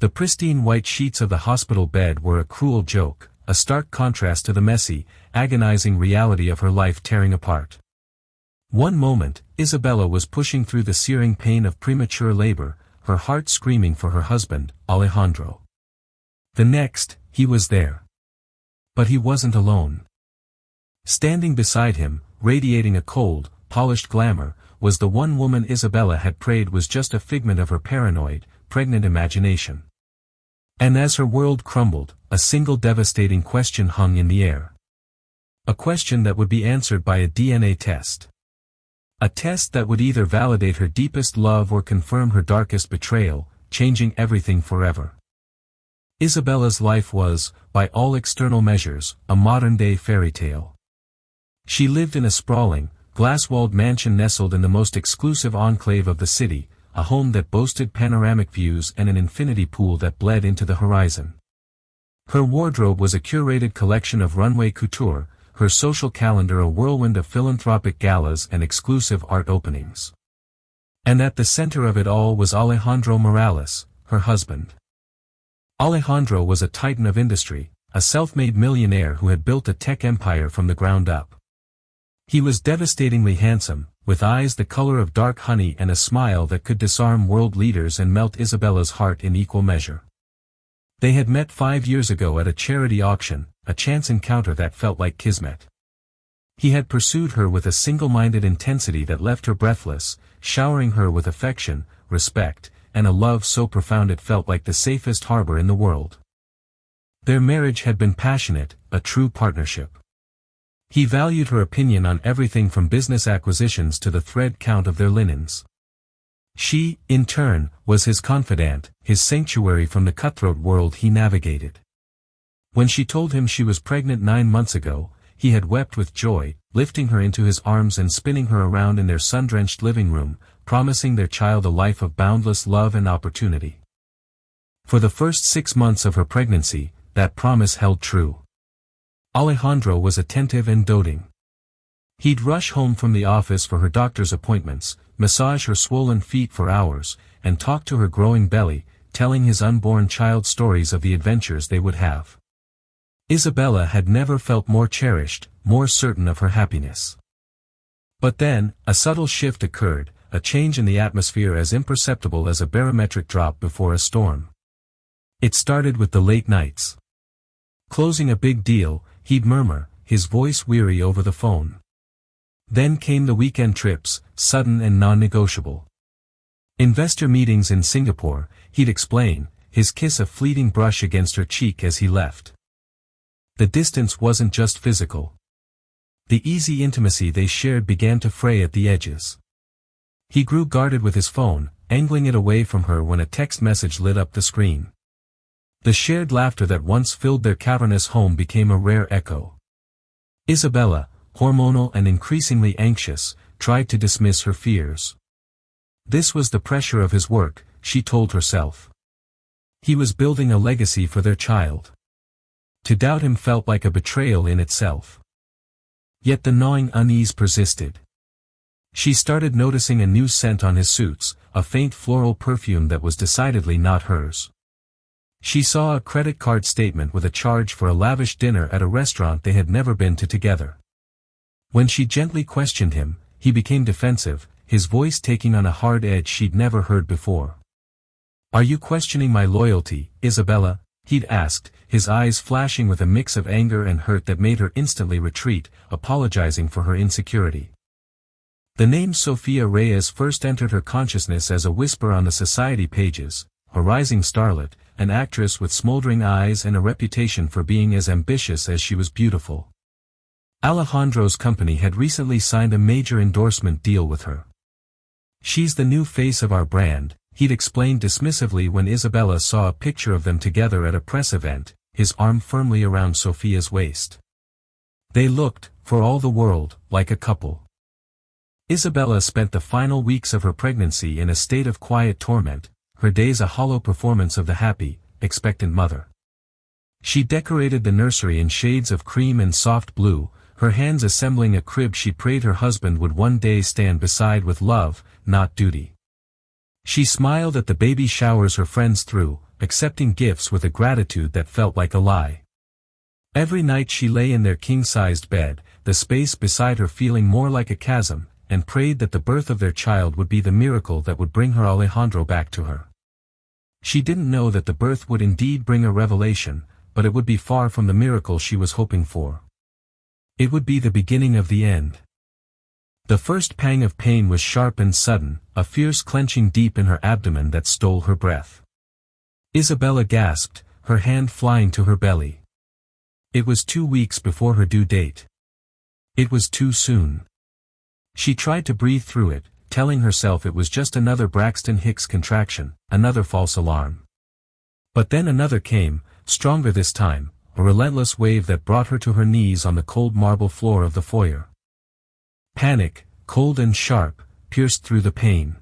The pristine white sheets of the hospital bed were a cruel joke, a stark contrast to the messy, agonizing reality of her life tearing apart. One moment, Isabella was pushing through the searing pain of premature labor, her heart screaming for her husband, Alejandro. The next, he was there. But he wasn't alone. Standing beside him, radiating a cold, polished glamour, was the one woman Isabella had prayed was just a figment of her paranoid, pregnant imagination. And as her world crumbled, a single devastating question hung in the air. A question that would be answered by a DNA test. A test that would either validate her deepest love or confirm her darkest betrayal, changing everything forever. Isabella's life was, by all external measures, a modern-day fairy tale. She lived in a sprawling, glass-walled mansion nestled in the most exclusive enclave of the city, a home that boasted panoramic views and an infinity pool that bled into the horizon. Her wardrobe was a curated collection of runway couture, her social calendar a whirlwind of philanthropic galas and exclusive art openings. And at the center of it all was Alejandro Morales, her husband. Alejandro was a titan of industry, a self-made millionaire who had built a tech empire from the ground up. He was devastatingly handsome, with eyes the color of dark honey and a smile that could disarm world leaders and melt Isabella's heart in equal measure. They had met 5 years ago at a charity auction, a chance encounter that felt like kismet. He had pursued her with a single-minded intensity that left her breathless, showering her with affection, respect, and a love so profound it felt like the safest harbor in the world. Their marriage had been passionate, a true partnership. He valued her opinion on everything from business acquisitions to the thread count of their linens. She, in turn, was his confidant, his sanctuary from the cutthroat world he navigated. When she told him she was pregnant 9 months ago, he had wept with joy, lifting her into his arms and spinning her around in their sun-drenched living room, promising their child a life of boundless love and opportunity. For the first 6 months of her pregnancy, that promise held true. Alejandro was attentive and doting. He'd rush home from the office for her doctor's appointments, massage her swollen feet for hours, and talk to her growing belly, telling his unborn child stories of the adventures they would have. Isabella had never felt more cherished, more certain of her happiness. But then, a subtle shift occurred, a change in the atmosphere as imperceptible as a barometric drop before a storm. It started with the late nights. Closing a big deal, he'd murmur, his voice weary over the phone. Then came the weekend trips, sudden and non-negotiable. Investor meetings in Singapore, he'd explain, his kiss a fleeting brush against her cheek as he left. The distance wasn't just physical. The easy intimacy they shared began to fray at the edges. He grew guarded with his phone, angling it away from her when a text message lit up the screen. The shared laughter that once filled their cavernous home became a rare echo. Isabella, hormonal and increasingly anxious, tried to dismiss her fears. This was the pressure of his work, she told herself. He was building a legacy for their child. To doubt him felt like a betrayal in itself. Yet the gnawing unease persisted. She started noticing a new scent on his suits, a faint floral perfume that was decidedly not hers. She saw a credit card statement with a charge for a lavish dinner at a restaurant they had never been to together. When she gently questioned him, he became defensive, his voice taking on a hard edge she'd never heard before. "Are you questioning my loyalty, Isabella?" he'd asked, his eyes flashing with a mix of anger and hurt that made her instantly retreat, apologizing for her insecurity. The name Sofia Reyes first entered her consciousness as a whisper on the society pages, a rising starlet, an actress with smoldering eyes and a reputation for being as ambitious as she was beautiful. Alejandro's company had recently signed a major endorsement deal with her. "She's the new face of our brand," he'd explained dismissively when Isabella saw a picture of them together at a press event, his arm firmly around Sofia's waist. They looked, for all the world, like a couple. Isabella spent the final weeks of her pregnancy in a state of quiet torment, her days a hollow performance of the happy, expectant mother. She decorated the nursery in shades of cream and soft blue, her hands assembling a crib she prayed her husband would one day stand beside with love, not duty. She smiled at the baby showers her friends threw, accepting gifts with a gratitude that felt like a lie. Every night she lay in their king-sized bed, the space beside her feeling more like a chasm, and prayed that the birth of their child would be the miracle that would bring her Alejandro back to her. She didn't know that the birth would indeed bring a revelation, but it would be far from the miracle she was hoping for. It would be the beginning of the end. The first pang of pain was sharp and sudden, a fierce clenching deep in her abdomen that stole her breath. Isabella gasped, her hand flying to her belly. It was 2 weeks before her due date. It was too soon. She tried to breathe through it, telling herself it was just another Braxton Hicks contraction, another false alarm. But then another came, stronger this time, a relentless wave that brought her to her knees on the cold marble floor of the foyer. Panic, cold and sharp, pierced through the pain.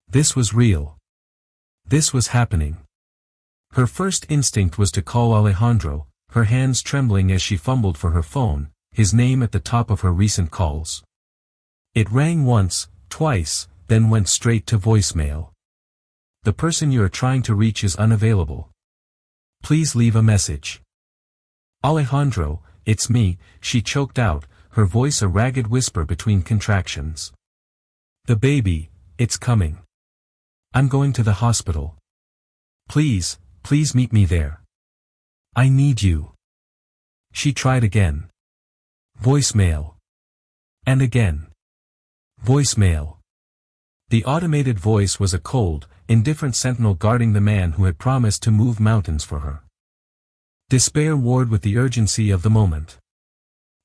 This was real. This was happening. Her first instinct was to call Alejandro, her hands trembling as she fumbled for her phone, his name at the top of her recent calls. It rang once, twice, then went straight to voicemail. The person you are trying to reach is unavailable. Please leave a message. Alejandro, it's me, she choked out, her voice a ragged whisper between contractions. The baby, it's coming. I'm going to the hospital. Please, please meet me there. I need you. She tried again. Voicemail. And again. Voicemail. The automated voice was a cold, indifferent sentinel guarding the man who had promised to move mountains for her. Despair warred with the urgency of the moment.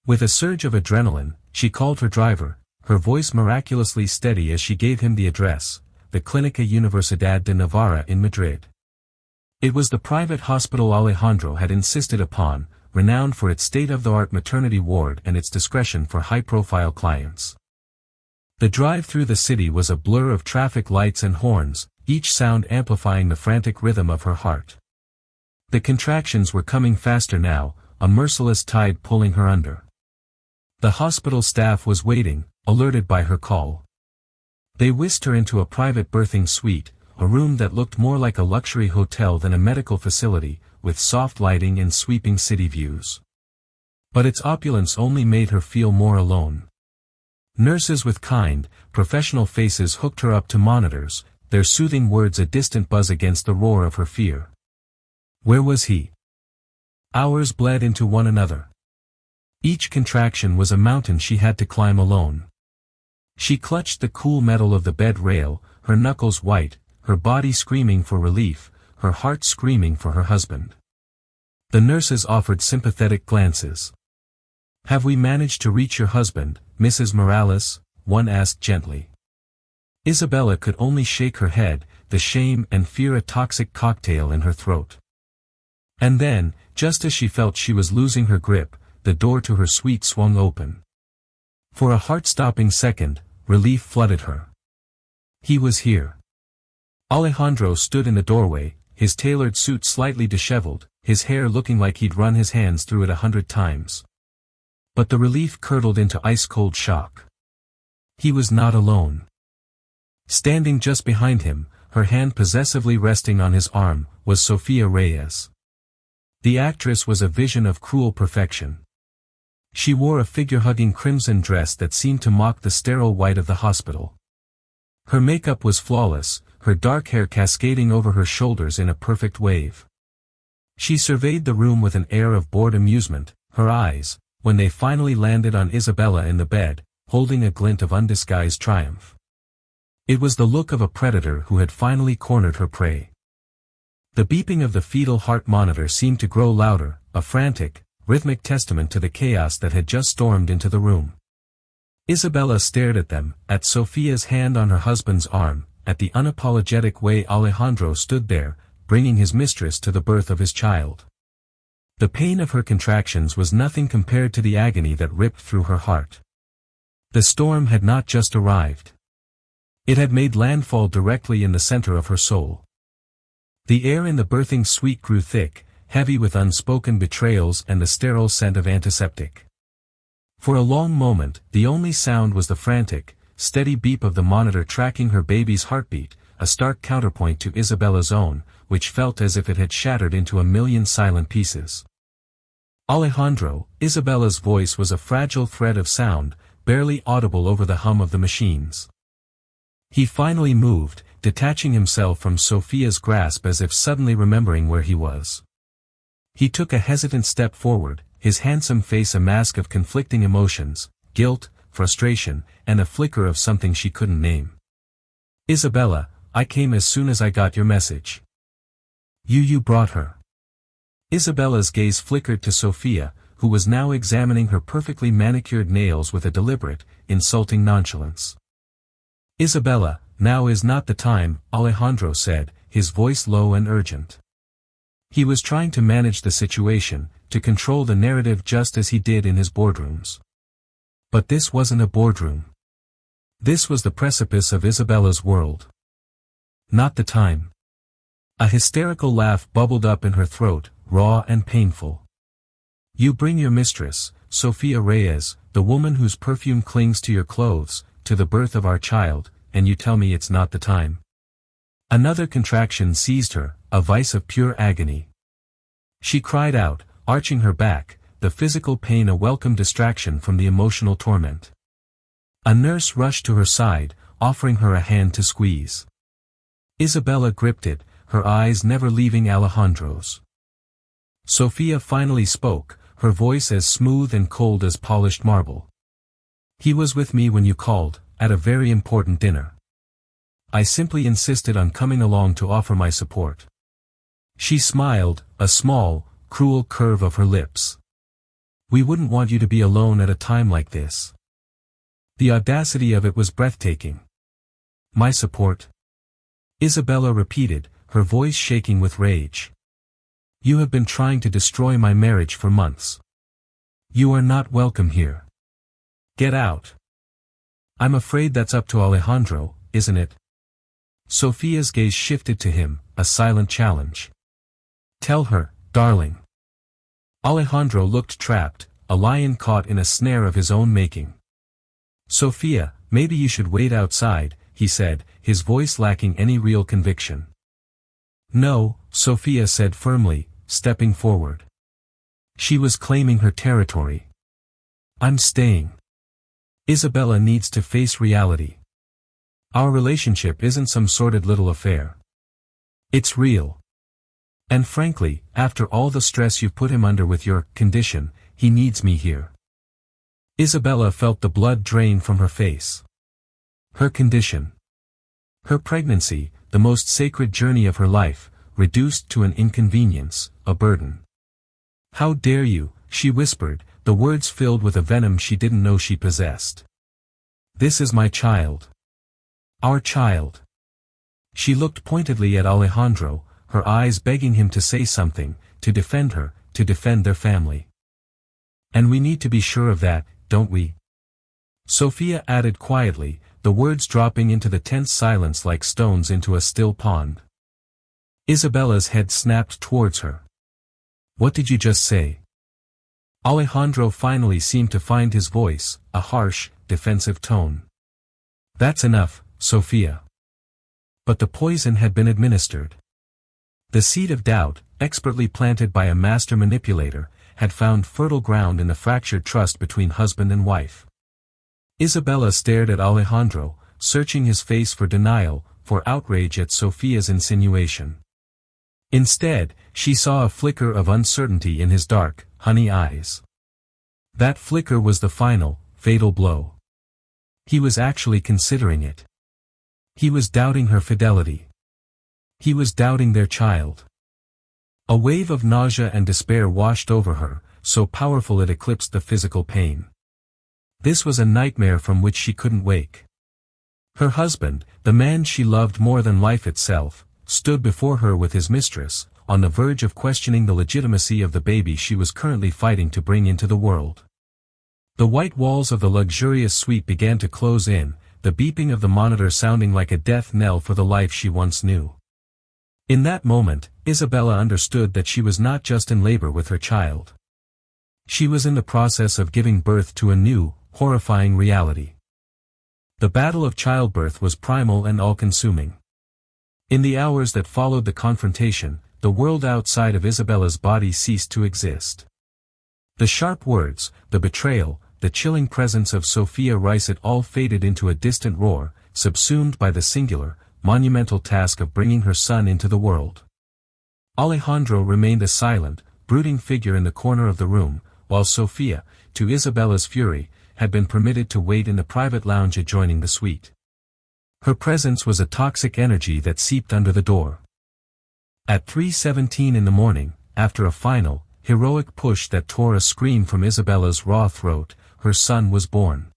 With a surge of adrenaline, she called her driver, her voice miraculously steady as she gave him the address, the Clínica Universidad de Navarra in Madrid. It was the private hospital Alejandro had insisted upon, renowned for its state-of-the-art maternity ward and its discretion for high-profile clients. The drive through the city was a blur of traffic lights and horns, each sound amplifying the frantic rhythm of her heart. The contractions were coming faster now, a merciless tide pulling her under. The hospital staff was waiting, alerted by her call. They whisked her into a private birthing suite, a room that looked more like a luxury hotel than a medical facility, with soft lighting and sweeping city views. But its opulence only made her feel more alone. Nurses with kind, professional faces hooked her up to monitors, their soothing words a distant buzz against the roar of her fear. Where was he? Hours bled into one another. Each contraction was a mountain she had to climb alone. She clutched the cool metal of the bed rail, her knuckles white, her body screaming for relief, her heart screaming for her husband. The nurses offered sympathetic glances. Have we managed to reach your husband, Mrs. Morales? One asked gently. Isabella could only shake her head, the shame and fear a toxic cocktail in her throat. And then, just as she felt she was losing her grip, the door to her suite swung open. For a heart-stopping second, relief flooded her. He was here. Alejandro stood in the doorway, his tailored suit slightly disheveled, his hair looking like he'd run his hands through it 100 times. But the relief curdled into ice-cold shock. He was not alone. Standing just behind him, her hand possessively resting on his arm, was Sofia Reyes. The actress was a vision of cruel perfection. She wore a figure-hugging crimson dress that seemed to mock the sterile white of the hospital. Her makeup was flawless, her dark hair cascading over her shoulders in a perfect wave. She surveyed the room with an air of bored amusement, her eyes, when they finally landed on Isabella in the bed, holding a glint of undisguised triumph. It was the look of a predator who had finally cornered her prey. The beeping of the fetal heart monitor seemed to grow louder, a frantic, rhythmic testament to the chaos that had just stormed into the room. Isabella stared at them, at Sofia's hand on her husband's arm, at the unapologetic way Alejandro stood there, bringing his mistress to the birth of his child. The pain of her contractions was nothing compared to the agony that ripped through her heart. The storm had not just arrived. It had made landfall directly in the center of her soul. The air in the birthing suite grew thick, heavy with unspoken betrayals and the sterile scent of antiseptic. For a long moment, the only sound was the frantic, steady beep of the monitor tracking her baby's heartbeat, a stark counterpoint to Isabella's own, which felt as if it had shattered into a million silent pieces. Alejandro, Isabella's voice was a fragile thread of sound, barely audible over the hum of the machines. He finally moved, detaching himself from Sophia's grasp as if suddenly remembering where he was. He took a hesitant step forward, his handsome face a mask of conflicting emotions, guilt, frustration, and a flicker of something she couldn't name. "Isabella, I came as soon as I got your message." You brought her." Isabella's gaze flickered to Sophia, who was now examining her perfectly manicured nails with a deliberate, insulting nonchalance. "Isabella, now is not the time," Alejandro said, his voice low and urgent. He was trying to manage the situation, to control the narrative just as he did in his boardrooms. But this wasn't a boardroom. This was the precipice of Isabella's world. "Not the time." A hysterical laugh bubbled up in her throat, raw and painful. "You bring your mistress, Sofia Reyes, the woman whose perfume clings to your clothes, to the birth of our child, and you tell me it's not the time." Another contraction seized her, a vice of pure agony. She cried out, arching her back, the physical pain a welcome distraction from the emotional torment. A nurse rushed to her side, offering her a hand to squeeze. Isabella gripped it, her eyes never leaving Alejandro's. Sophia finally spoke, her voice as smooth and cold as polished marble. "He was with me when you called, at a very important dinner. I simply insisted on coming along to offer my support." She smiled, a small, cruel curve of her lips. "We wouldn't want you to be alone at a time like this." The audacity of it was breathtaking. "My support?" Isabella repeated, her voice shaking with rage. "You have been trying to destroy my marriage for months. You are not welcome here. Get out." "I'm afraid that's up to Alejandro, isn't it?" Sophia's gaze shifted to him, a silent challenge. "Tell her, darling." Alejandro looked trapped, a lion caught in a snare of his own making. "Sophia, maybe you should wait outside," he said, his voice lacking any real conviction. "No," Sophia said firmly, stepping forward. She was claiming her territory. "I'm staying. Isabella needs to face reality. Our relationship isn't some sordid little affair. It's real. And frankly, after all the stress you've put him under with your condition, he needs me here." Isabella felt the blood drain from her face. Her condition. Her pregnancy, the most sacred journey of her life, reduced to an inconvenience, a burden. "How dare you," she whispered, the words filled with a venom she didn't know she possessed. "This is my child. Our child." She looked pointedly at Alejandro, her eyes begging him to say something, to defend her, to defend their family. "And we need to be sure of that, don't we?" Sophia added quietly, the words dropping into the tense silence like stones into a still pond. Isabella's head snapped towards her. "What did you just say?" Alejandro finally seemed to find his voice, a harsh, defensive tone. "That's enough, Sophia." But the poison had been administered. The seed of doubt, expertly planted by a master manipulator, had found fertile ground in the fractured trust between husband and wife. Isabella stared at Alejandro, searching his face for denial, for outrage at Sophia's insinuation. Instead, she saw a flicker of uncertainty in his dark, honey eyes. That flicker was the final, fatal blow. He was actually considering it. He was doubting her fidelity. He was doubting their child. A wave of nausea and despair washed over her, so powerful it eclipsed the physical pain. This was a nightmare from which she couldn't wake. Her husband, the man she loved more than life itself, stood before her with his mistress, on the verge of questioning the legitimacy of the baby she was currently fighting to bring into the world. The white walls of the luxurious suite began to close in, the beeping of the monitor sounding like a death knell for the life she once knew. In that moment, Isabella understood that she was not just in labor with her child. She was in the process of giving birth to a new, horrifying reality. The battle of childbirth was primal and all-consuming. In the hours that followed the confrontation, the world outside of Isabella's body ceased to exist. The sharp words, the betrayal, the chilling presence of Sophia Rice all faded into a distant roar, subsumed by the singular, monumental task of bringing her son into the world. Alejandro remained a silent, brooding figure in the corner of the room, while Sophia, to Isabella's fury, had been permitted to wait in the private lounge adjoining the suite. Her presence was a toxic energy that seeped under the door. At 3:17 in the morning, after a final, heroic push that tore a scream from Isabella's raw throat, her son was born.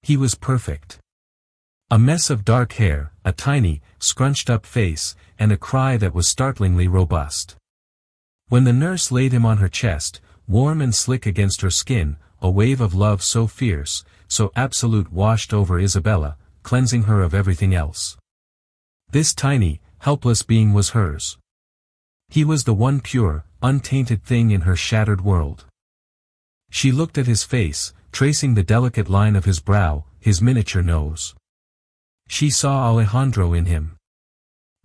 He was perfect. A mess of dark hair, a tiny, scrunched-up face, and a cry that was startlingly robust. When the nurse laid him on her chest, warm and slick against her skin, a wave of love so fierce, so absolute washed over Isabella, cleansing her of everything else. This tiny, helpless being was hers. He was the one pure, untainted thing in her shattered world. She looked at his face, tracing the delicate line of his brow, his miniature nose. She saw Alejandro in him.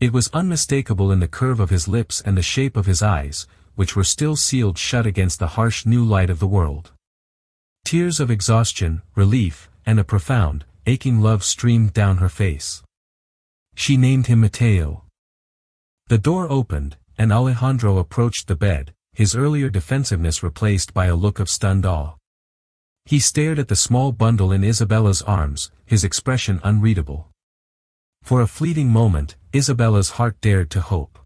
It was unmistakable in the curve of his lips and the shape of his eyes, which were still sealed shut against the harsh new light of the world. Tears of exhaustion, relief, and a profound, aching love streamed down her face. She named him Mateo. The door opened, and Alejandro approached the bed, his earlier defensiveness replaced by a look of stunned awe. He stared at the small bundle in Isabella's arms, his expression unreadable. For a fleeting moment, Isabella's heart dared to hope.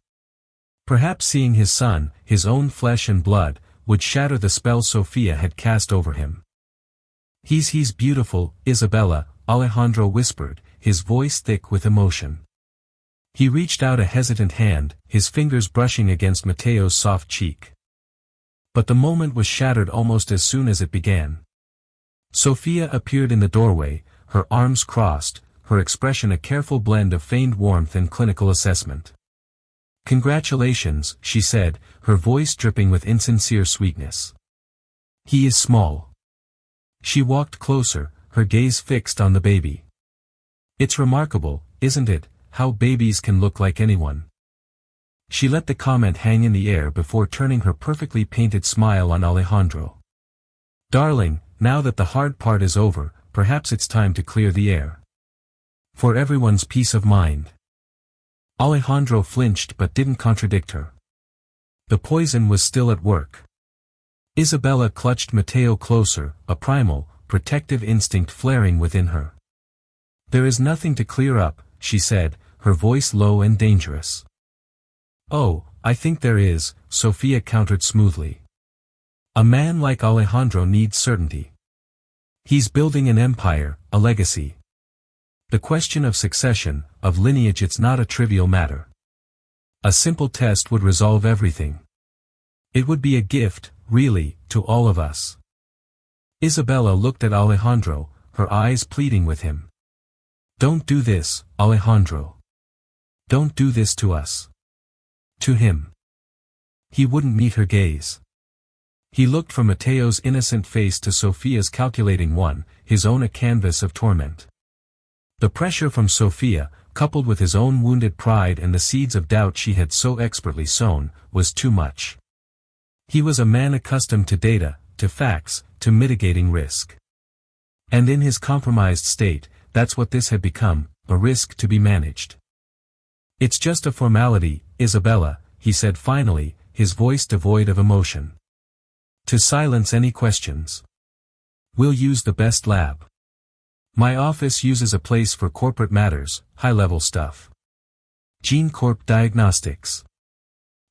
Perhaps seeing his son, his own flesh and blood, would shatter the spell Sophia had cast over him. He's beautiful, Isabella," Alejandro whispered, his voice thick with emotion. He reached out a hesitant hand, his fingers brushing against Mateo's soft cheek. But the moment was shattered almost as soon as it began. Sophia appeared in the doorway, her arms crossed, her expression a careful blend of feigned warmth and clinical assessment. "Congratulations," she said, her voice dripping with insincere sweetness. "He is small." She walked closer, her gaze fixed on the baby. "It's remarkable, isn't it, how babies can look like anyone?" She let the comment hang in the air before turning her perfectly painted smile on Alejandro. "Darling, now that the hard part is over, perhaps it's time to clear the air. For everyone's peace of mind." Alejandro flinched but didn't contradict her. The poison was still at work. Isabella clutched Mateo closer, a primal, protective instinct flaring within her. "There is nothing to clear up," she said, her voice low and dangerous. "Oh, I think there is," Sophia countered smoothly. "A man like Alejandro needs certainty. He's building an empire, a legacy. The question of succession, of lineage, it's not a trivial matter. A simple test would resolve everything. It would be a gift, really, to all of us." Isabella looked at Alejandro, her eyes pleading with him. "Don't do this, Alejandro. Don't do this to us." To him. He wouldn't meet her gaze. He looked from Mateo's innocent face to Sophia's calculating one, his own a canvas of torment. The pressure from Sophia, coupled with his own wounded pride and the seeds of doubt she had so expertly sown, was too much. He was a man accustomed to data, to facts, to mitigating risk. And in his compromised state, that's what this had become, a risk to be managed. "It's just a formality, Isabella," he said finally, his voice devoid of emotion. "To silence any questions. We'll use the best lab. My office uses a place for corporate matters, high-level stuff. Gene Corp Diagnostics.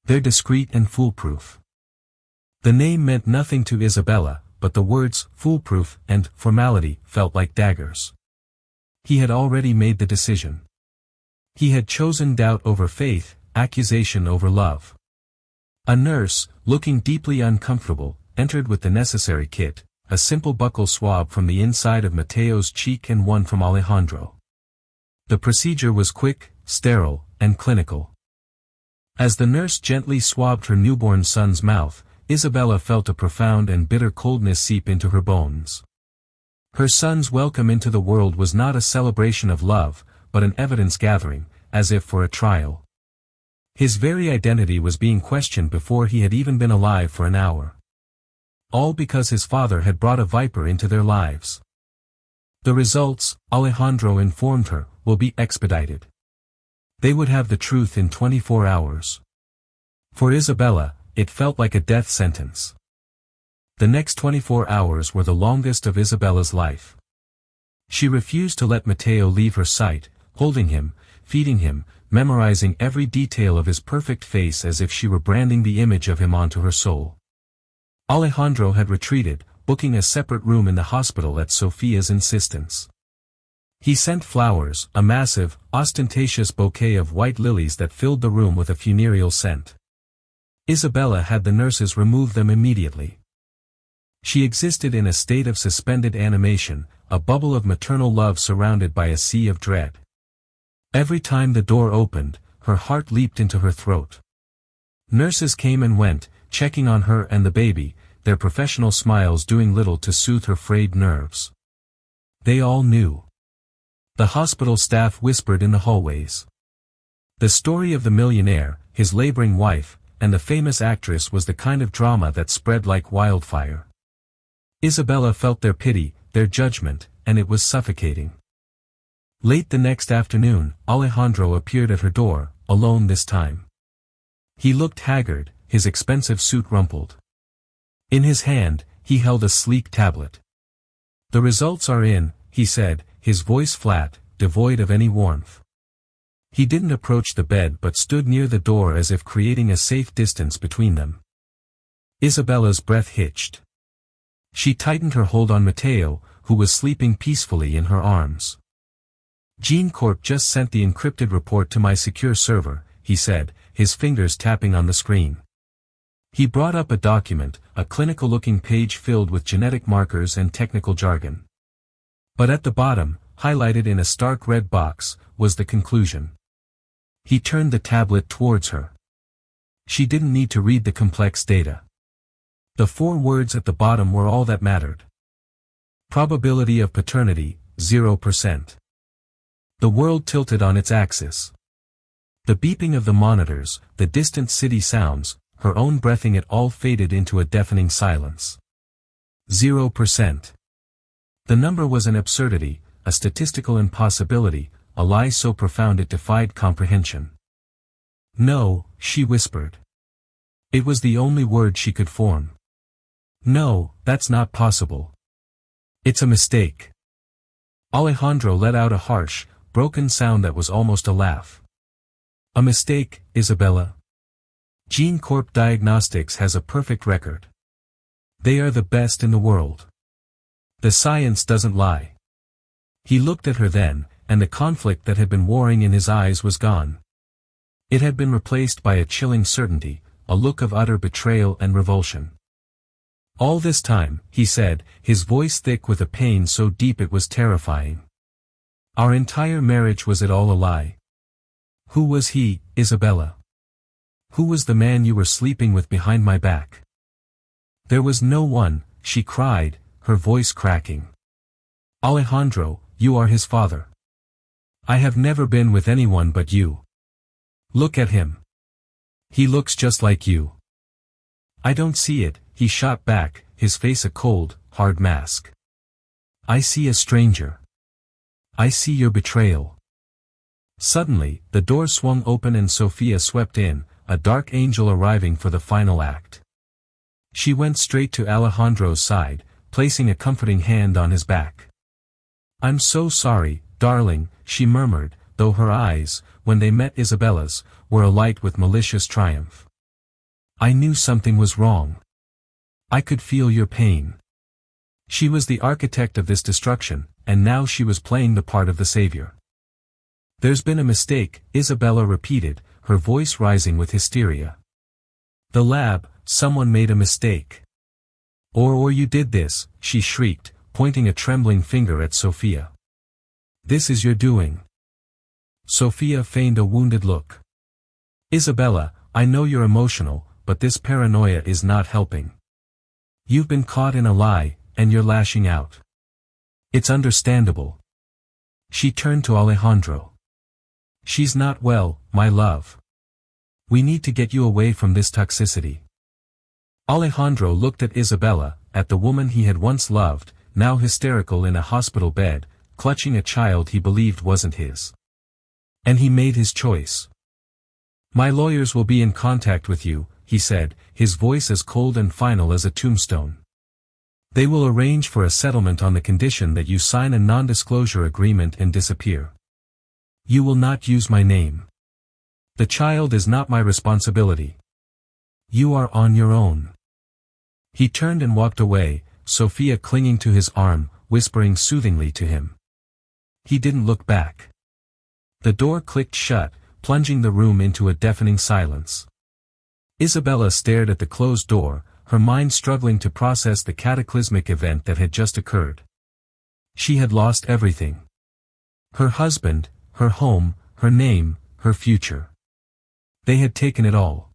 They're discreet and foolproof." The name meant nothing to Isabella, but the words, foolproof, and formality, felt like daggers. He had already made the decision. He had chosen doubt over faith, accusation over love. A nurse, looking deeply uncomfortable, entered with the necessary kit, a simple buccal swab from the inside of Mateo's cheek and one from Alejandro. The procedure was quick, sterile, and clinical. As the nurse gently swabbed her newborn son's mouth, Isabella felt a profound and bitter coldness seep into her bones. Her son's welcome into the world was not a celebration of love, but an evidence gathering, as if for a trial. His very identity was being questioned before he had even been alive for an hour. All because his father had brought a viper into their lives. The results, Alejandro informed her, will be expedited. They would have the truth in 24 hours. For Isabella, it felt like a death sentence. The next 24 hours were the longest of Isabella's life. She refused to let Mateo leave her sight, holding him, feeding him, memorizing every detail of his perfect face as if she were branding the image of him onto her soul. Alejandro had retreated, booking a separate room in the hospital at Sofia's insistence. He sent flowers, a massive, ostentatious bouquet of white lilies that filled the room with a funereal scent. Isabella had the nurses remove them immediately. She existed in a state of suspended animation, a bubble of maternal love surrounded by a sea of dread. Every time the door opened, her heart leaped into her throat. Nurses came and went, checking on her and the baby, their professional smiles doing little to soothe her frayed nerves. They all knew. The hospital staff whispered in the hallways. The story of the millionaire, his laboring wife, and the famous actress was the kind of drama that spread like wildfire. Isabella felt their pity, their judgment, and it was suffocating. Late the next afternoon, Alejandro appeared at her door, alone this time. He looked haggard, his expensive suit rumpled. In his hand, he held a sleek tablet. "The results are in," he said, his voice flat, devoid of any warmth. He didn't approach the bed but stood near the door as if creating a safe distance between them. Isabella's breath hitched. She tightened her hold on Mateo, who was sleeping peacefully in her arms. "Gene Corp just sent the encrypted report to my secure server," he said, his fingers tapping on the screen. He brought up a document, a clinical-looking page filled with genetic markers and technical jargon. But at the bottom, highlighted in a stark red box, was the conclusion. He turned the tablet towards her. She didn't need to read the complex data. The 4 words at the bottom were all that mattered. Probability of paternity, 0%. The world tilted on its axis. The beeping of the monitors, the distant city sounds, her own breathing, it all faded into a deafening silence. 0%. The number was an absurdity, a statistical impossibility, a lie so profound it defied comprehension. "No," she whispered. It was the only word she could form. "No, that's not possible. It's a mistake." Alejandro let out a harsh, broken sound that was almost a laugh. "A mistake, Isabella? Gene Corp Diagnostics has a perfect record. They are the best in the world. The science doesn't lie." He looked at her then, and the conflict that had been warring in his eyes was gone. It had been replaced by a chilling certainty, a look of utter betrayal and revulsion. "All this time," he said, his voice thick with a pain so deep it was terrifying. "Our entire marriage, was it all a lie? Who was he, Isabella? Who was the man you were sleeping with behind my back?" "There was no one," she cried, her voice cracking. "Alejandro, you are his father. I have never been with anyone but you. Look at him. He looks just like you." "I don't see it," he shot back, his face a cold, hard mask. "I see a stranger. I see your betrayal." Suddenly, the door swung open and Sofia swept in, a dark angel arriving for the final act. She went straight to Alejandro's side, placing a comforting hand on his back. "I'm so sorry, darling," she murmured, though her eyes, when they met Isabella's, were alight with malicious triumph. "I knew something was wrong. I could feel your pain." She was the architect of this destruction, and now she was playing the part of the savior. "There's been a mistake," Isabella repeated, her voice rising with hysteria. "The lab, someone made a mistake. Or you did this," she shrieked, pointing a trembling finger at Sofia. "This is your doing." Sofia feigned a wounded look. "Isabella, I know you're emotional, but this paranoia is not helping. You've been caught in a lie, and you're lashing out. It's understandable." She turned to Alejandro. She's not well, my love. We need to get you away from this toxicity. Alejandro looked at Isabella, at the woman he had once loved, now hysterical in a hospital bed, clutching a child he believed wasn't his. And he made his choice. My lawyers will be in contact with you, he said, his voice as cold and final as a tombstone. They will arrange for a settlement on the condition that you sign a non-disclosure agreement and disappear. You will not use my name. The child is not my responsibility. You are on your own. He turned and walked away, Sophia clinging to his arm, whispering soothingly to him. He didn't look back. The door clicked shut, plunging the room into a deafening silence. Isabella stared at the closed door, her mind struggling to process the cataclysmic event that had just occurred. She had lost everything. Her husband, her home, her name, her future. They had taken it all.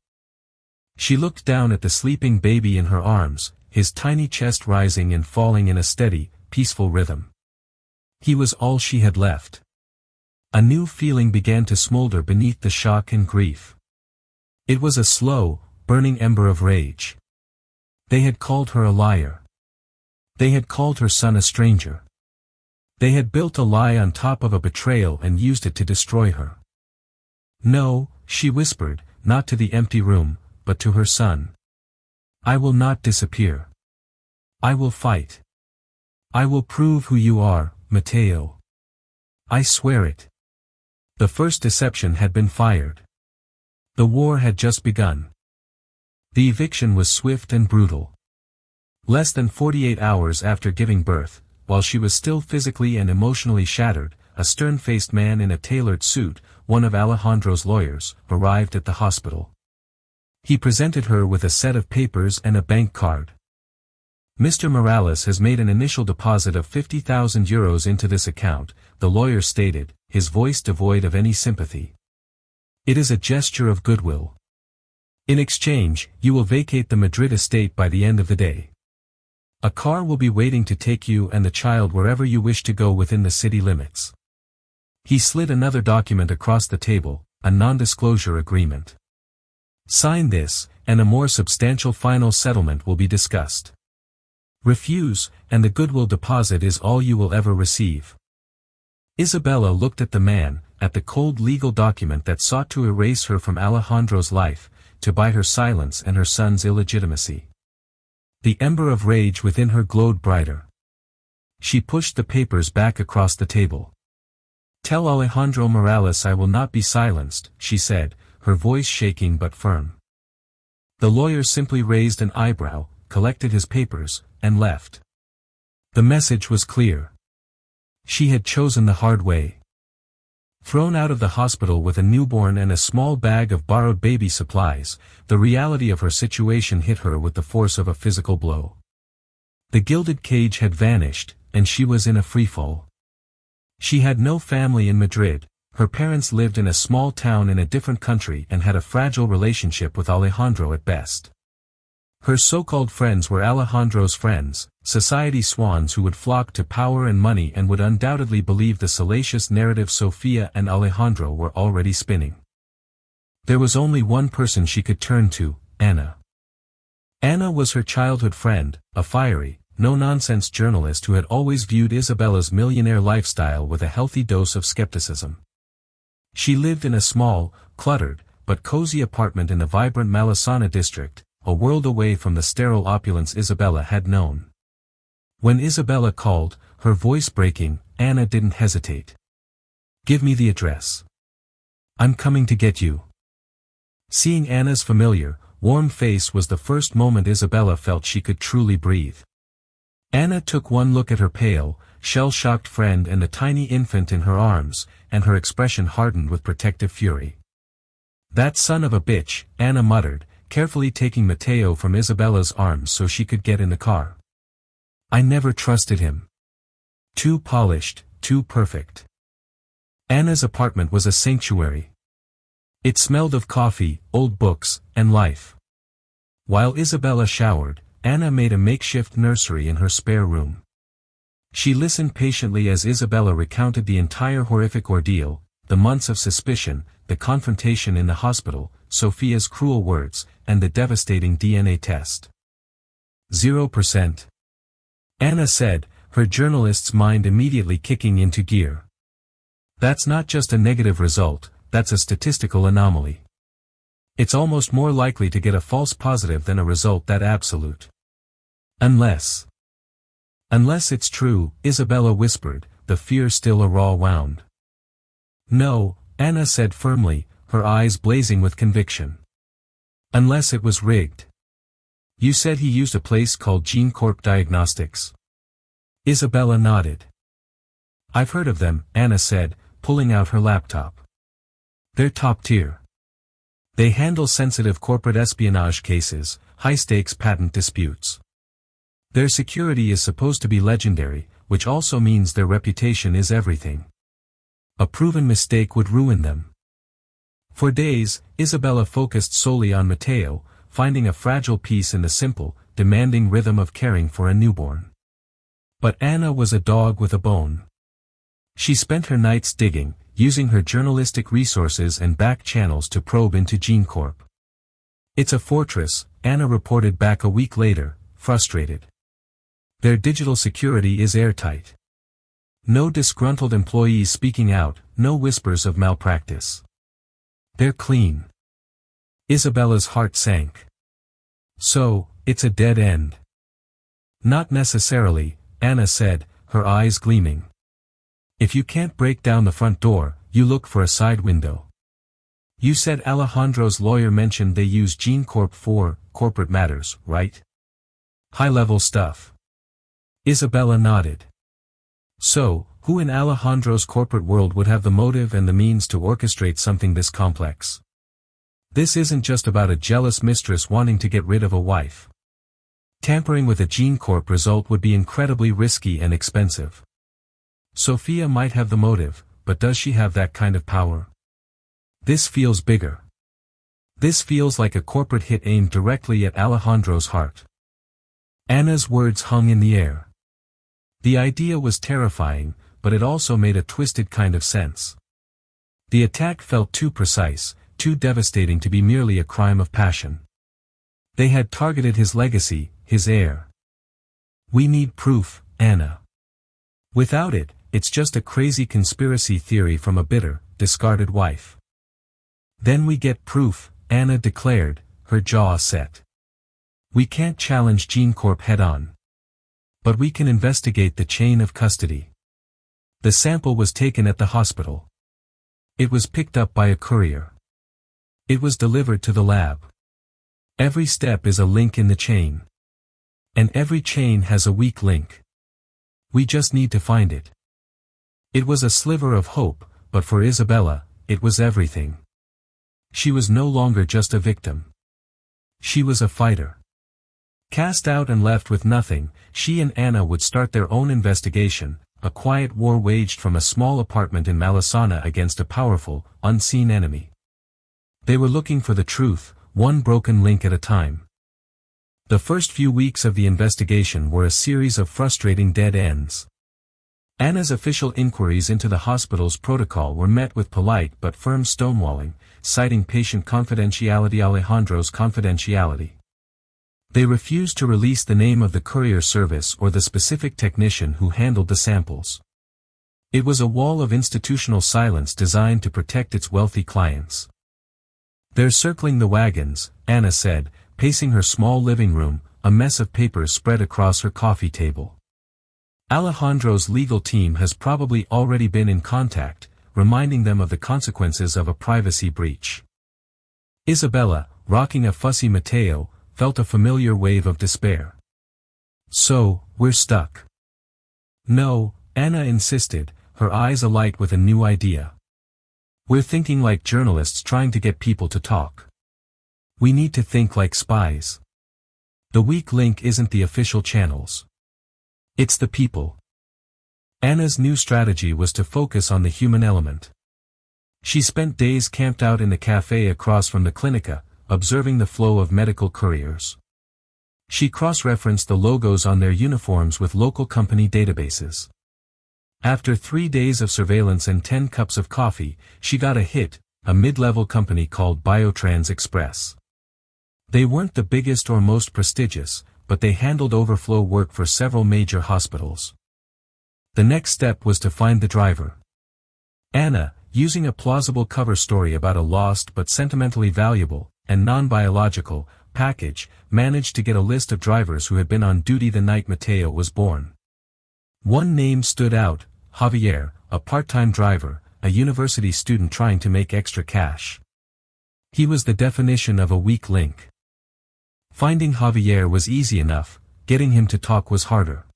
She looked down at the sleeping baby in her arms, his tiny chest rising and falling in a steady, peaceful rhythm. He was all she had left. A new feeling began to smolder beneath the shock and grief. It was a slow, burning ember of rage. They had called her a liar. They had called her son a stranger. They had built a lie on top of a betrayal and used it to destroy her. No, she whispered, not to the empty room, but to her son. I will not disappear. I will fight. I will prove who you are, Mateo. I swear it. The first deception had been fired. The war had just begun. The eviction was swift and brutal. Less than 48 hours after giving birth, while she was still physically and emotionally shattered, a stern-faced man in a tailored suit, one of Alejandro's lawyers, arrived at the hospital. He presented her with a set of papers and a bank card. Mr. Morales has made an initial deposit of 50,000 euros into this account, the lawyer stated, his voice devoid of any sympathy. It is a gesture of goodwill. In exchange, you will vacate the Madrid estate by the end of the day. A car will be waiting to take you and the child wherever you wish to go within the city limits. He slid another document across the table, a non-disclosure agreement. Sign this, and a more substantial final settlement will be discussed. Refuse, and the goodwill deposit is all you will ever receive. Isabella looked at the man, at the cold legal document that sought to erase her from Alejandro's life, to buy her silence and her son's illegitimacy. The ember of rage within her glowed brighter. She pushed the papers back across the table. Tell Alejandro Morales I will not be silenced, she said, her voice shaking but firm. The lawyer simply raised an eyebrow, collected his papers, and left. The message was clear. She had chosen the hard way. Thrown out of the hospital with a newborn and a small bag of borrowed baby supplies, the reality of her situation hit her with the force of a physical blow. The gilded cage had vanished, and she was in a freefall. She had no family in Madrid, her parents lived in a small town in a different country and had a fragile relationship with Alejandro at best. Her so-called friends were Alejandro's friends, society swans who would flock to power and money and would undoubtedly believe the salacious narrative Sophia and Alejandro were already spinning. There was only one person she could turn to, Anna. Anna was her childhood friend, a fiery, no-nonsense journalist who had always viewed Isabella's millionaire lifestyle with a healthy dose of skepticism. She lived in a small, cluttered, but cozy apartment in the vibrant Malasana district, a world away from the sterile opulence Isabella had known. When Isabella called, her voice breaking, Anna didn't hesitate. Give me the address. I'm coming to get you. Seeing Anna's familiar, warm face was the first moment Isabella felt she could truly breathe. Anna took one look at her pale, shell-shocked friend and the tiny infant in her arms, and her expression hardened with protective fury. That son of a bitch, Anna muttered, carefully taking Mateo from Isabella's arms so she could get in the car. I never trusted him. Too polished, too perfect. Anna's apartment was a sanctuary. It smelled of coffee, old books, and life. While Isabella showered, Anna made a makeshift nursery in her spare room. She listened patiently as Isabella recounted the entire horrific ordeal, the months of suspicion, the confrontation in the hospital, Sophia's cruel words, and the devastating DNA test. 0%. Anna said, her journalist's mind immediately kicking into gear. That's not just a negative result, that's a statistical anomaly. It's almost more likely to get a false positive than a result that absolute. Unless it's true, Isabella whispered, the fear still a raw wound. No, Anna said firmly, her eyes blazing with conviction. Unless it was rigged. You said he used a place called GeneCorp Diagnostics. Isabella nodded. I've heard of them, Anna said, pulling out her laptop. They're top tier. They handle sensitive corporate espionage cases, high-stakes patent disputes. Their security is supposed to be legendary, which also means their reputation is everything. A proven mistake would ruin them. For days, Isabella focused solely on Matteo, finding a fragile peace in the simple, demanding rhythm of caring for a newborn. But Anna was a dog with a bone. She spent her nights digging, using her journalistic resources and back channels to probe into GeneCorp. It's a fortress, Anna reported back a week later, frustrated. Their digital security is airtight. No disgruntled employees speaking out, no whispers of malpractice. They're clean. Isabella's heart sank. So, it's a dead end. Not necessarily, Anna said, her eyes gleaming. If you can't break down the front door, you look for a side window. You said Alejandro's lawyer mentioned they use GeneCorp for corporate matters, right? High-level stuff. Isabella nodded. So, who in Alejandro's corporate world would have the motive and the means to orchestrate something this complex? This isn't just about a jealous mistress wanting to get rid of a wife. Tampering with a GeneCorp result would be incredibly risky and expensive. Sophia might have the motive, but does she have that kind of power? This feels bigger. This feels like a corporate hit aimed directly at Alejandro's heart. Anna's words hung in the air. The idea was terrifying, but it also made a twisted kind of sense. The attack felt too precise, too devastating to be merely a crime of passion. They had targeted his legacy, his heir. We need proof, Anna. Without it, it's just a crazy conspiracy theory from a bitter, discarded wife. Then we get proof, Anna declared, her jaw set. We can't challenge GeneCorp head-on. But we can investigate the chain of custody. The sample was taken at the hospital. It was picked up by a courier. It was delivered to the lab. Every step is a link in the chain. And every chain has a weak link. We just need to find it. It was a sliver of hope, but for Isabella, it was everything. She was no longer just a victim. She was a fighter. Cast out and left with nothing, she and Anna would start their own investigation, a quiet war waged from a small apartment in Malesana against a powerful, unseen enemy. They were looking for the truth, one broken link at a time. The first few weeks of the investigation were a series of frustrating dead ends. Anna's official inquiries into the hospital's protocol were met with polite but firm stonewalling, citing patient confidentiality, Alejandro's confidentiality. They refused to release the name of the courier service or the specific technician who handled the samples. It was a wall of institutional silence designed to protect its wealthy clients. They're circling the wagons, Anna said, pacing her small living room, a mess of papers spread across her coffee table. Alejandro's legal team has probably already been in contact, reminding them of the consequences of a privacy breach. Isabella, rocking a fussy Matteo, felt a familiar wave of despair. So, we're stuck. No, Anna insisted, her eyes alight with a new idea. We're thinking like journalists trying to get people to talk. We need to think like spies. The weak link isn't the official channels. It's the people. Anna's new strategy was to focus on the human element. She spent days camped out in the cafe across from the clinica, observing the flow of medical couriers. She cross-referenced the logos on their uniforms with local company databases. After 3 days of surveillance and 10 cups of coffee, she got a hit, a mid-level company called Biotrans Express. They weren't the biggest or most prestigious, but they handled overflow work for several major hospitals. The next step was to find the driver. Anna, using a plausible cover story about a lost but sentimentally valuable, and non-biological, package, managed to get a list of drivers who had been on duty the night Mateo was born. One name stood out, Javier, a part-time driver, a university student trying to make extra cash. He was the definition of a weak link. Finding Javier was easy enough, getting him to talk was harder.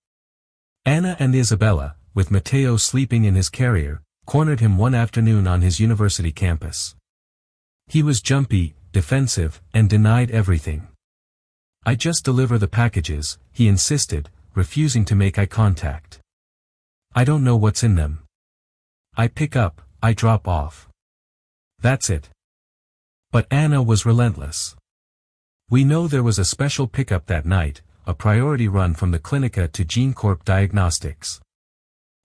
Anna and Isabella, with Mateo sleeping in his carrier, cornered him one afternoon on his university campus. He was jumpy, defensive, and denied everything. "I just deliver the packages," he insisted, refusing to make eye contact. "I don't know what's in them. I pick up, I drop off. That's it." But Anna was relentless. "We know there was a special pickup that night, a priority run from the Clinica to GeneCorp Diagnostics.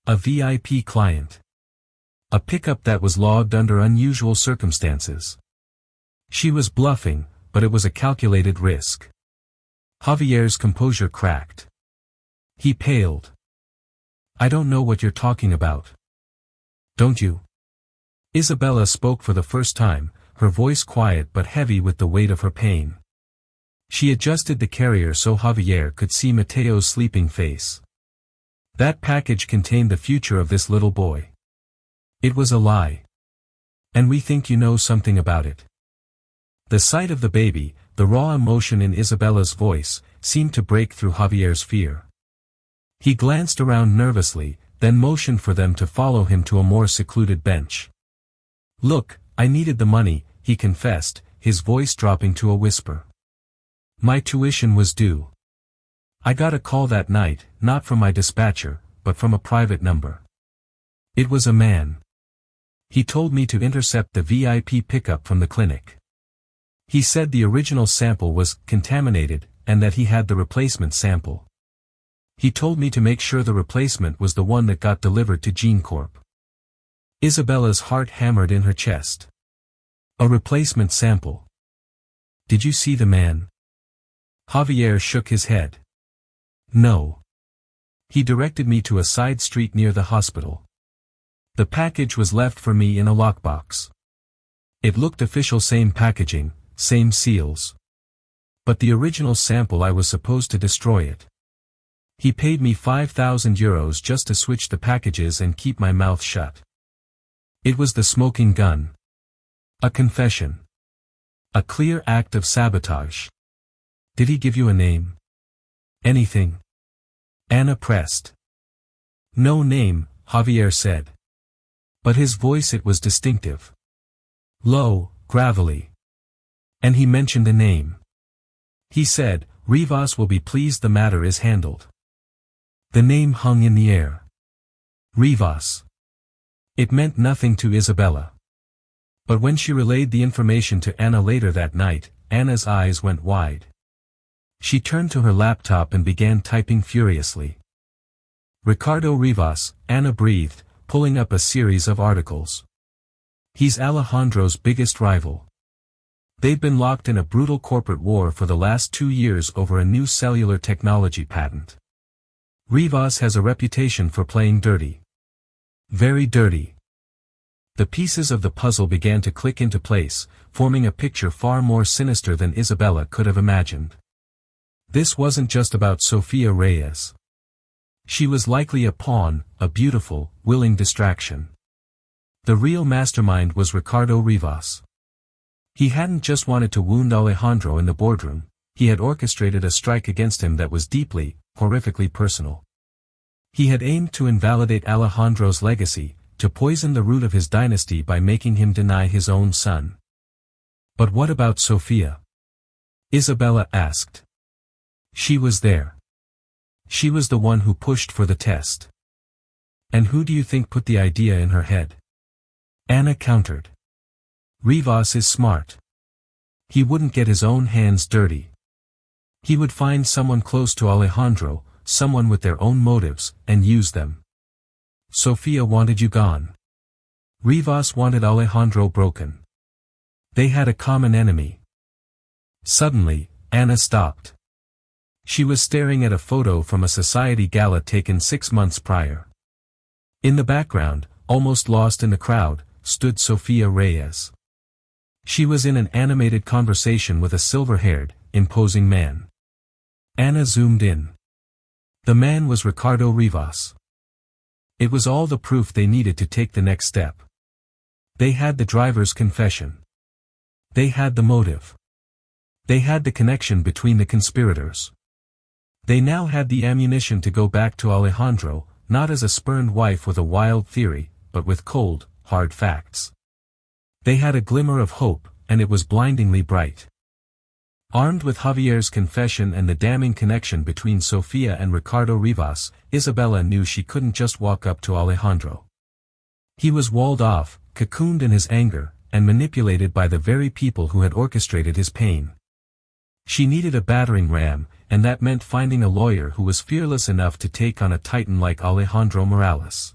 A VIP client. A pickup that was logged under unusual circumstances." She was bluffing, but it was a calculated risk. Javier's composure cracked. He paled. "I don't know what you're talking about." "Don't you?" Isabella spoke for the first time, her voice quiet but heavy with the weight of her pain. She adjusted the carrier so Javier could see Mateo's sleeping face. "That package contained the future of this little boy. It was a lie. And we think you know something about it." The sight of the baby, the raw emotion in Isabella's voice, seemed to break through Javier's fear. He glanced around nervously, then motioned for them to follow him to a more secluded bench. "Look, I needed the money," he confessed, his voice dropping to a whisper. "My tuition was due. I got a call that night, not from my dispatcher, but from a private number. It was a man. He told me to intercept the VIP pickup from the clinic. He said the original sample was contaminated, and that he had the replacement sample. He told me to make sure the replacement was the one that got delivered to GeneCorp." Isabella's heart hammered in her chest. A replacement sample. "Did you see the man?" Javier shook his head. "No. He directed me to a side street near the hospital. The package was left for me in a lockbox. It looked official, same packaging, same seals. But the original sample, I was supposed to destroy it. He paid me €5,000 just to switch the packages and keep my mouth shut. It was the smoking gun. A confession. A clear act of sabotage." "Did he give you a name? Anything?" Anna pressed. "No name," Javier said. But his voice, it was distinctive. Low, gravelly. "And he mentioned a name. He said, 'Rivas will be pleased, the matter is handled.'" The name hung in the air. Rivas. It meant nothing to Isabella. But when she relayed the information to Anna later that night, Anna's eyes went wide. She turned to her laptop and began typing furiously. "Ricardo Rivas," Anna breathed, pulling up a series of articles. "He's Alejandro's biggest rival. They've been locked in a brutal corporate war for the last 2 years over a new cellular technology patent. Rivas has a reputation for playing dirty. Very dirty." The pieces of the puzzle began to click into place, forming a picture far more sinister than Isabella could have imagined. This wasn't just about Sofia Reyes. She was likely a pawn, a beautiful, willing distraction. The real mastermind was Ricardo Rivas. He hadn't just wanted to wound Alejandro in the boardroom, he had orchestrated a strike against him that was deeply, horrifically personal. He had aimed to invalidate Alejandro's legacy, to poison the root of his dynasty by making him deny his own son. But what about Sofia? Isabella asked. She was there. She was the one who pushed for the test. And who do you think put the idea in her head? Anna countered. Rivas is smart. He wouldn't get his own hands dirty. He would find someone close to Alejandro, someone with their own motives, and use them. Sofia wanted you gone. Rivas wanted Alejandro broken. They had a common enemy. Suddenly, Anna stopped. She was staring at a photo from a society gala taken 6 months prior. In the background, almost lost in the crowd, stood Sofia Reyes. She was in an animated conversation with a silver-haired, imposing man. Anna zoomed in. The man was Ricardo Rivas. It was all the proof they needed to take the next step. They had the driver's confession. They had the motive. They had the connection between the conspirators. They now had the ammunition to go back to Alejandro, not as a spurned wife with a wild theory, but with cold, hard facts. They had a glimmer of hope, and it was blindingly bright. Armed with Javier's confession and the damning connection between Sofia and Ricardo Rivas, Isabella knew she couldn't just walk up to Alejandro. He was walled off, cocooned in his anger, and manipulated by the very people who had orchestrated his pain. She needed a battering ram, and that meant finding a lawyer who was fearless enough to take on a titan like Alejandro Morales.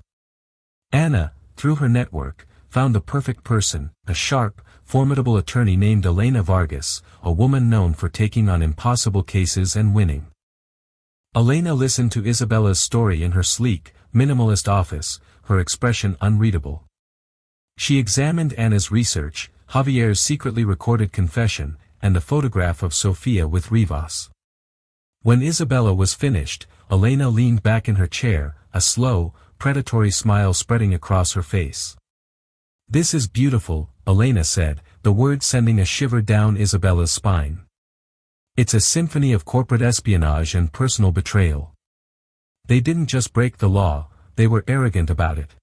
Anna, through her network, found the perfect person, a sharp, formidable attorney named Elena Vargas, a woman known for taking on impossible cases and winning. Elena listened to Isabella's story in her sleek, minimalist office, her expression unreadable. She examined Anna's research, Javier's secretly recorded confession, and the photograph of Sofia with Rivas. When Isabella was finished, Elena leaned back in her chair, a slow, predatory smile spreading across her face. "This is beautiful," Elena said, the words sending a shiver down Isabella's spine. "It's a symphony of corporate espionage and personal betrayal. They didn't just break the law, they were arrogant about it."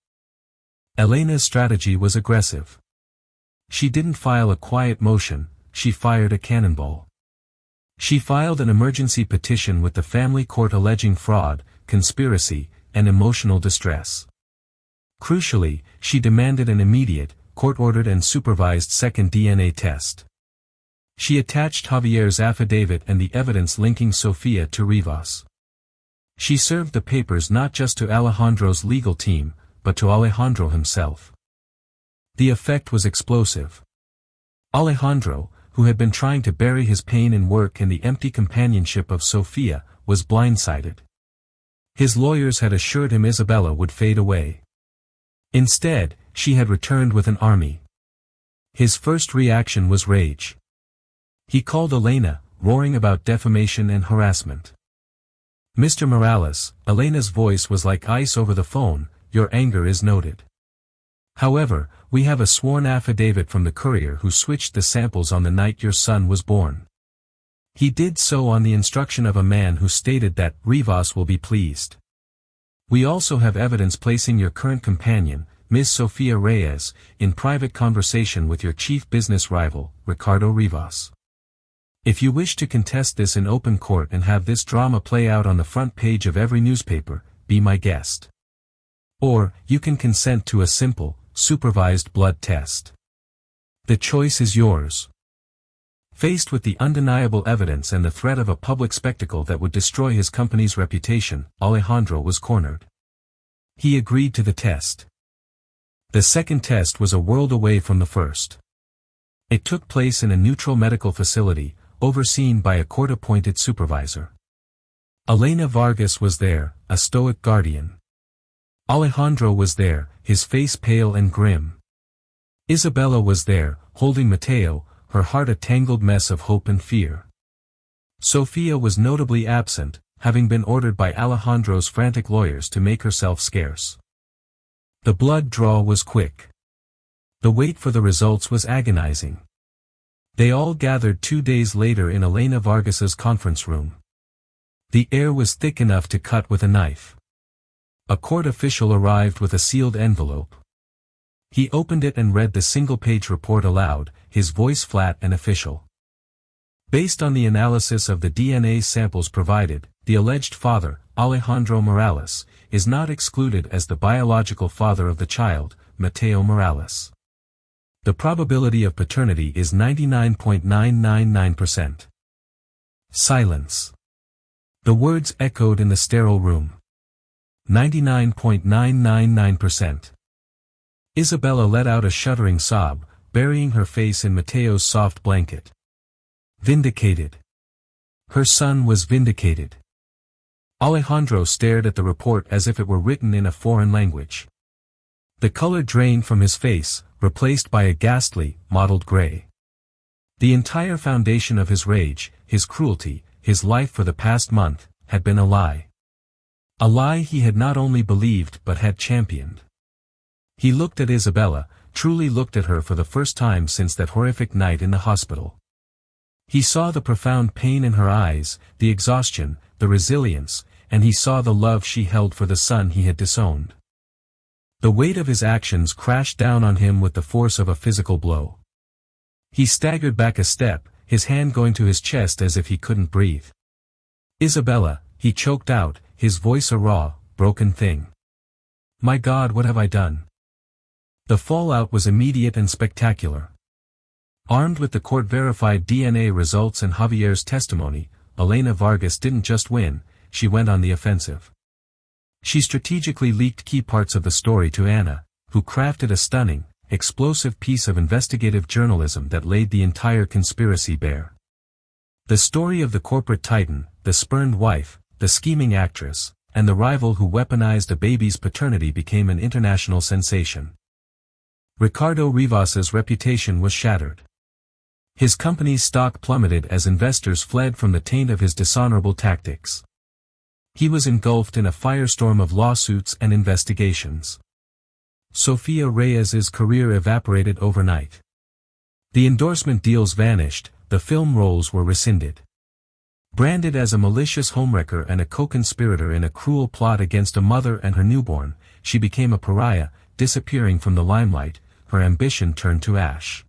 Elena's strategy was aggressive. She didn't file a quiet motion, she fired a cannonball. She filed an emergency petition with the family court alleging fraud, conspiracy, and emotional distress. Crucially, she demanded an immediate, court-ordered and supervised second DNA test. She attached Javier's affidavit and the evidence linking Sofia to Rivas. She served the papers not just to Alejandro's legal team, but to Alejandro himself. The effect was explosive. Alejandro, who had been trying to bury his pain in work and the empty companionship of Sofia, was blindsided. His lawyers had assured him Isabella would fade away. Instead, she had returned with an army. His first reaction was rage. He called Elena, roaring about defamation and harassment. "Mr. Morales," Elena's voice was like ice over the phone, "your anger is noted. However, we have a sworn affidavit from the courier who switched the samples on the night your son was born. He did so on the instruction of a man who stated that Rivas will be pleased. We also have evidence placing your current companion, Ms. Sofia Reyes, in private conversation with your chief business rival, Ricardo Rivas. If you wish to contest this in open court and have this drama play out on the front page of every newspaper, be my guest. Or, you can consent to a simple, supervised blood test. The choice is yours." Faced with the undeniable evidence and the threat of a public spectacle that would destroy his company's reputation, Alejandro was cornered. He agreed to the test. The second test was a world away from the first. It took place in a neutral medical facility, overseen by a court-appointed supervisor. Elena Vargas was there, a stoic guardian. Alejandro was there, his face pale and grim. Isabella was there, holding Mateo, her heart a tangled mess of hope and fear. Sofia was notably absent, having been ordered by Alejandro's frantic lawyers to make herself scarce. The blood draw was quick. The wait for the results was agonizing. They all gathered 2 days later in Elena Vargas's conference room. The air was thick enough to cut with a knife. A court official arrived with a sealed envelope. He opened it and read the single-page report aloud, his voice flat and official. Based on the analysis of the DNA samples provided, the alleged father, Alejandro Morales, is not excluded as the biological father of the child, Mateo Morales. The probability of paternity is 99.999%. Silence. The words echoed in the sterile room. 99.999%. Isabella let out a shuddering sob, burying her face in Matteo's soft blanket. Vindicated. Her son was vindicated. Alejandro stared at the report as if it were written in a foreign language. The color drained from his face, replaced by a ghastly, mottled gray. The entire foundation of his rage, his cruelty, his life for the past month, had been a lie. A lie he had not only believed but had championed. He looked at Isabella, truly looked at her for the first time since that horrific night in the hospital. He saw the profound pain in her eyes, the exhaustion, the resilience, and he saw the love she held for the son he had disowned. The weight of his actions crashed down on him with the force of a physical blow. He staggered back a step, his hand going to his chest as if he couldn't breathe. Isabella, he choked out, his voice a raw, broken thing. My God, what have I done? The fallout was immediate and spectacular. Armed with the court-verified DNA results and Javier's testimony, Elena Vargas didn't just win, she went on the offensive. She strategically leaked key parts of the story to Anna, who crafted a stunning, explosive piece of investigative journalism that laid the entire conspiracy bare. The story of the corporate titan, the spurned wife, the scheming actress, and the rival who weaponized a baby's paternity became an international sensation. Ricardo Rivas's reputation was shattered. His company's stock plummeted as investors fled from the taint of his dishonorable tactics. He was engulfed in a firestorm of lawsuits and investigations. Sofia Reyes's career evaporated overnight. The endorsement deals vanished, the film roles were rescinded. Branded as a malicious homewrecker and a co-conspirator in a cruel plot against a mother and her newborn, she became a pariah, disappearing from the limelight, her ambition turned to ash.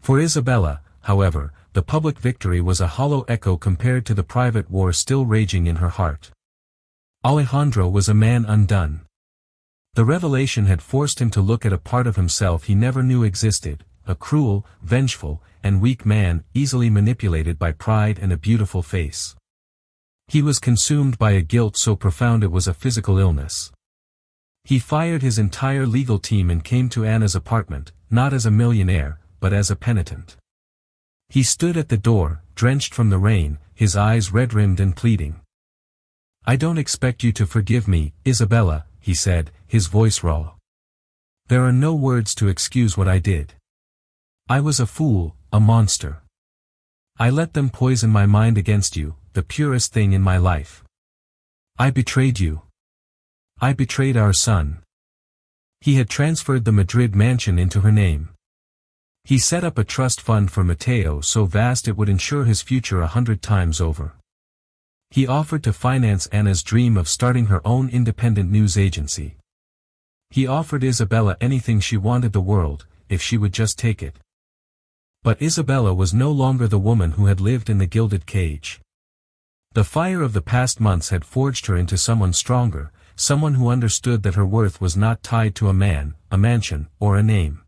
For Isabella, however, the public victory was a hollow echo compared to the private war still raging in her heart. Alejandro was a man undone. The revelation had forced him to look at a part of himself he never knew existed, a cruel, vengeful, and weak man easily manipulated by pride and a beautiful face. He was consumed by a guilt so profound it was a physical illness. He fired his entire legal team and came to Anna's apartment, not as a millionaire, but as a penitent. He stood at the door, drenched from the rain, his eyes red-rimmed and pleading. I don't expect you to forgive me, Isabella, he said, his voice raw. There are no words to excuse what I did. I was a fool, a monster. I let them poison my mind against you, the purest thing in my life. I betrayed you. I betrayed our son. He had transferred the Madrid mansion into her name. He set up a trust fund for Matteo so vast it would ensure his future 100 times over. He offered to finance Anna's dream of starting her own independent news agency. He offered Isabella anything she wanted the world, if she would just take it. But Isabella was no longer the woman who had lived in the gilded cage. The fire of the past months had forged her into someone stronger, someone who understood that her worth was not tied to a man, a mansion, or a name.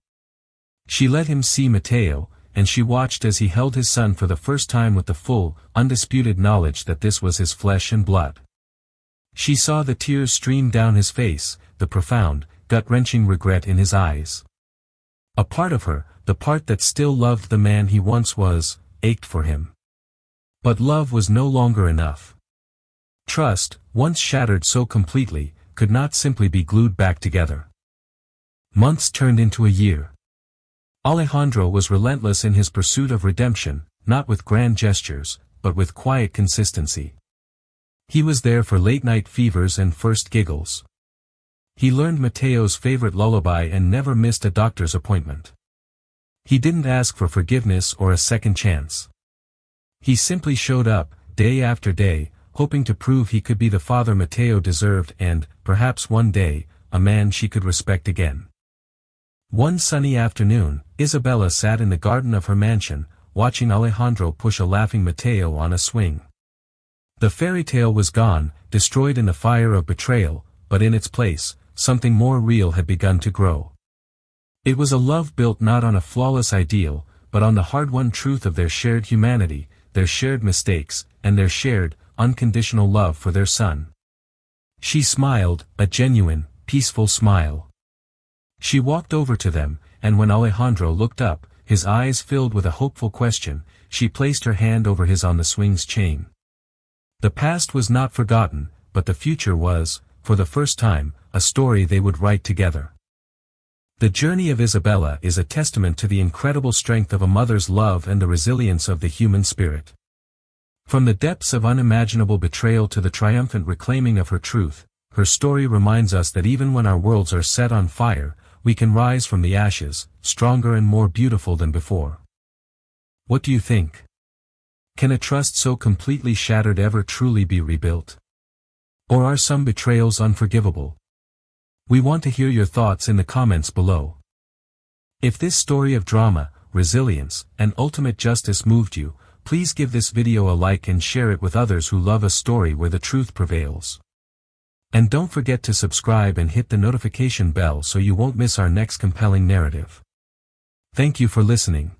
She let him see Matteo, and she watched as he held his son for the first time with the full, undisputed knowledge that this was his flesh and blood. She saw the tears stream down his face, the profound, gut-wrenching regret in his eyes. A part of her, the part that still loved the man he once was, ached for him. But love was no longer enough. Trust, once shattered so completely, could not simply be glued back together. Months turned into a year. Alejandro was relentless in his pursuit of redemption, not with grand gestures, but with quiet consistency. He was there for late-night fevers and first giggles. He learned Matteo's favorite lullaby and never missed a doctor's appointment. He didn't ask for forgiveness or a second chance. He simply showed up, day after day, hoping to prove he could be the father Matteo deserved and, perhaps one day, a man she could respect again. One sunny afternoon, Isabella sat in the garden of her mansion, watching Alejandro push a laughing Matteo on a swing. The fairy tale was gone, destroyed in the fire of betrayal, but in its place, something more real had begun to grow. It was a love built not on a flawless ideal, but on the hard-won truth of their shared humanity, their shared mistakes, and their shared, unconditional love for their son. She smiled, a genuine, peaceful smile. She walked over to them, and when Alejandro looked up, his eyes filled with a hopeful question, she placed her hand over his on the swing's chain. The past was not forgotten, but the future was, for the first time, a story they would write together. The journey of Isabella is a testament to the incredible strength of a mother's love and the resilience of the human spirit. From the depths of unimaginable betrayal to the triumphant reclaiming of her truth, her story reminds us that even when our worlds are set on fire, we can rise from the ashes, stronger and more beautiful than before. What do you think? Can a trust so completely shattered ever truly be rebuilt? Or are some betrayals unforgivable? We want to hear your thoughts in the comments below. If this story of drama, resilience, and ultimate justice moved you, please give this video a like and share it with others who love a story where the truth prevails. And don't forget to subscribe and hit the notification bell so you won't miss our next compelling narrative. Thank you for listening.